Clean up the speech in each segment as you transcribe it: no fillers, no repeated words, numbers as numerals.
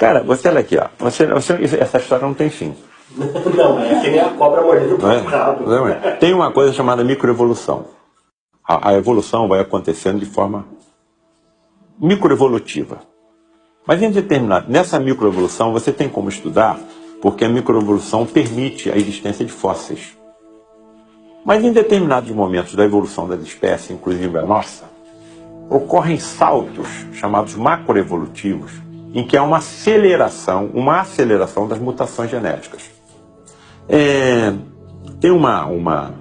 Cara, você olha aqui, ó. Essa história não tem fim. Não, é que nem a cobra mordendo o rabo. Tem uma coisa chamada microevolução. A evolução vai acontecendo de forma microevolutiva. Mas nessa microevolução você tem como estudar, porque a microevolução permite a existência de fósseis. Mas em determinados momentos da evolução das espécies, inclusive a nossa, ocorrem saltos chamados macroevolutivos, em que há uma aceleração das mutações genéticas. Tem uma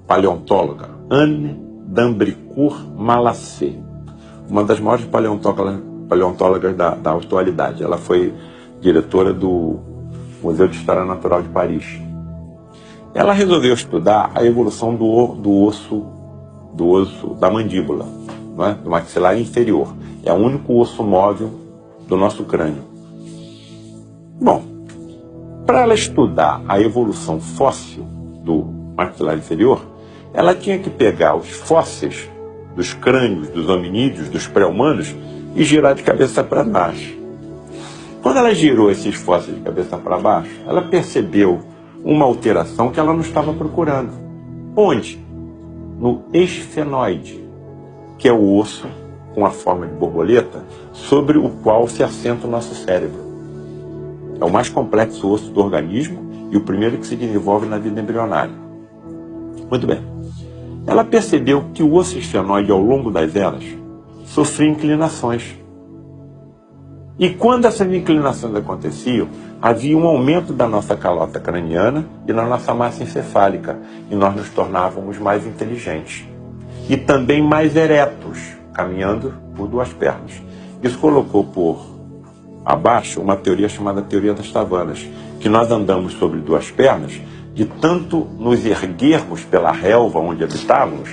paleontóloga, Anne d'Ambricourt Malassez, uma das maiores paleontólogas da atualidade. Ela foi diretora do Museu de História Natural de Paris. Ela resolveu estudar a evolução do osso da mandíbula, não é? Do maxilar inferior. É o único osso móvel do nosso crânio. Bom, para ela estudar a evolução fóssil do maxilar inferior, ela tinha que pegar os fósseis dos crânios dos hominídeos, dos pré-humanos, e girar de cabeça para baixo. Quando ela girou esses fósseis de cabeça para baixo, ela percebeu uma alteração que ela não estava procurando. Onde? No esfenoide, que é o osso com a forma de borboleta sobre o qual se assenta o nosso cérebro. É o mais complexo osso do organismo e o primeiro que se desenvolve na vida embrionária. Muito bem. Ela percebeu que o osso esfenoide, ao longo das eras, sofria inclinações. E quando essas inclinações aconteciam, havia um aumento da nossa calota craniana e da nossa massa encefálica, e nós nos tornávamos mais inteligentes. E também mais eretos, caminhando por duas pernas. Isso colocou por abaixo uma teoria chamada teoria das savanas, que nós andamos sobre duas pernas, de tanto nos erguermos pela relva onde habitávamos,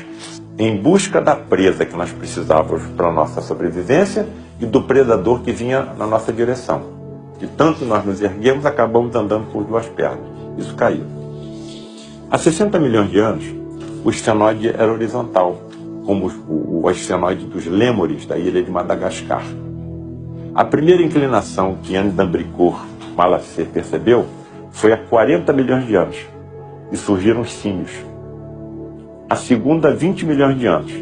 em busca da presa que nós precisávamos para a nossa sobrevivência e do predador que vinha na nossa direção. De tanto nós nos erguemos, acabamos andando por duas pernas. Isso caiu. Há 60 milhões de anos, o esfenoide era horizontal, como o esfenoide dos lêmures da ilha de Madagascar. A primeira inclinação que Anne d'Ambricourt Malassez percebeu foi há 40 milhões de anos, e surgiram os símios. A segunda, 20 milhões de anos,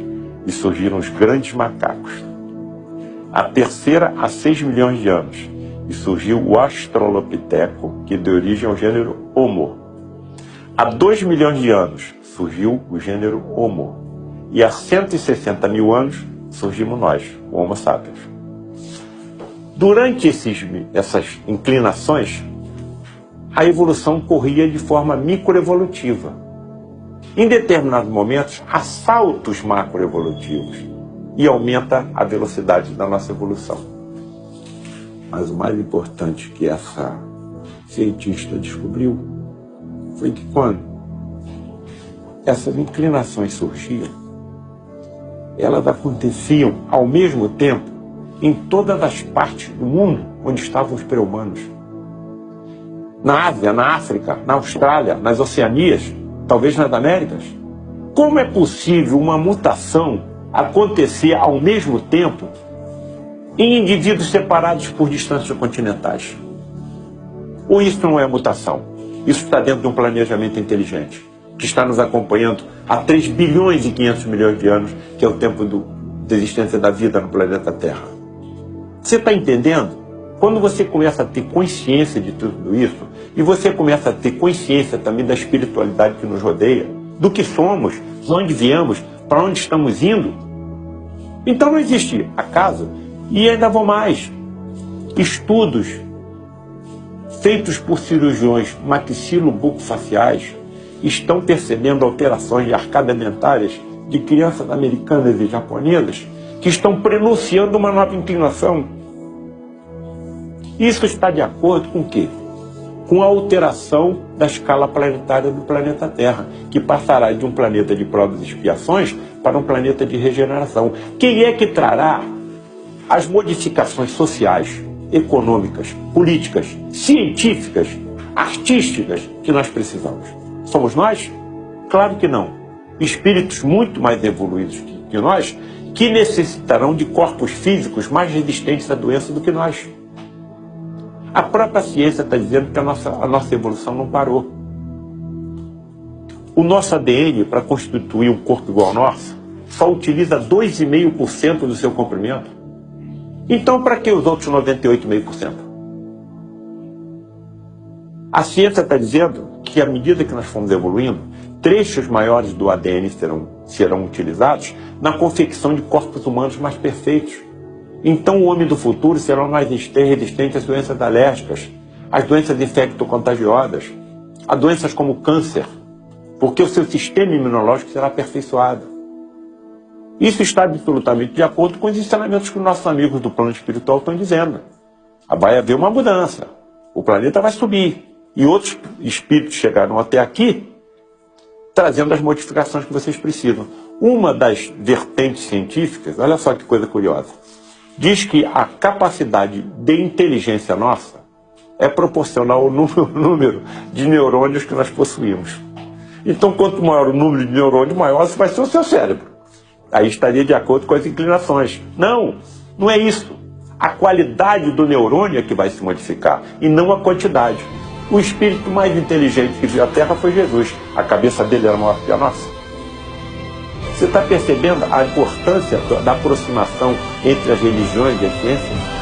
e surgiram os grandes macacos. A terceira, há 6 milhões de anos, e surgiu o Australopiteco, que deu origem ao gênero Homo. Há 2 milhões de anos, surgiu o gênero Homo. E há 160 mil anos, surgimos nós, o Homo sapiens. Durante essas inclinações, a evolução corria de forma microevolutiva. Em determinados momentos, há saltos macroevolutivos e aumenta a velocidade da nossa evolução. Mas o mais importante que essa cientista descobriu foi que quando essas inclinações surgiam, elas aconteciam ao mesmo tempo em todas as partes do mundo onde estavam os pré-humanos. Na Ásia, na África, na Austrália, nas Oceanias, talvez nas Américas. Como é possível uma mutação acontecer ao mesmo tempo em indivíduos separados por distâncias continentais? Ou isso não é mutação? Isso está dentro de um planejamento inteligente, que está nos acompanhando há 3 bilhões e 500 milhões de anos, que é o tempo da existência da vida no planeta Terra. Você está entendendo? Quando você começa a ter consciência de tudo isso, e você começa a ter consciência também da espiritualidade que nos rodeia, do que somos, de onde viemos, para onde estamos indo, então não existe acaso. E ainda vou mais. Estudos feitos por cirurgiões maxilobucofaciais estão percebendo alterações de arcadas dentárias de crianças americanas e japonesas que estão prenunciando uma nova inclinação. Isso está de acordo com o quê? Com a alteração da escala planetária do planeta Terra, que passará de um planeta de provas e expiações para um planeta de regeneração. Quem é que trará as modificações sociais, econômicas, políticas, científicas, artísticas que nós precisamos? Somos nós? Claro que não. Espíritos muito mais evoluídos que nós, que necessitarão de corpos físicos mais resistentes à doença do que nós. A própria ciência está dizendo que a nossa evolução não parou. O nosso ADN, para constituir um corpo igual ao nosso, só utiliza 2,5% do seu comprimento. Então, para que os outros 98,5%? A ciência está dizendo que, à medida que nós formos evoluindo, trechos maiores do ADN serão utilizados na confecção de corpos humanos mais perfeitos. Então, o homem do futuro será mais resistente às doenças alérgicas, às doenças infecto-contagiosas, a doenças como câncer, porque o seu sistema imunológico será aperfeiçoado. Isso está absolutamente de acordo com os ensinamentos que os nossos amigos do plano espiritual estão dizendo. Vai haver uma mudança, o planeta vai subir, e outros espíritos chegaram até aqui trazendo as modificações que vocês precisam. Uma das vertentes científicas, olha só que coisa curiosa, diz que a capacidade de inteligência nossa é proporcional ao número de neurônios que nós possuímos. Então, quanto maior o número de neurônios, maior vai ser o seu cérebro. Aí estaria de acordo com as inclinações. Não, não é isso. A qualidade do neurônio é que vai se modificar, e não a quantidade. O espírito mais inteligente que viu a Terra foi Jesus. A cabeça dele era maior que a nossa. Você está percebendo a importância da aproximação entre as religiões e as ciências?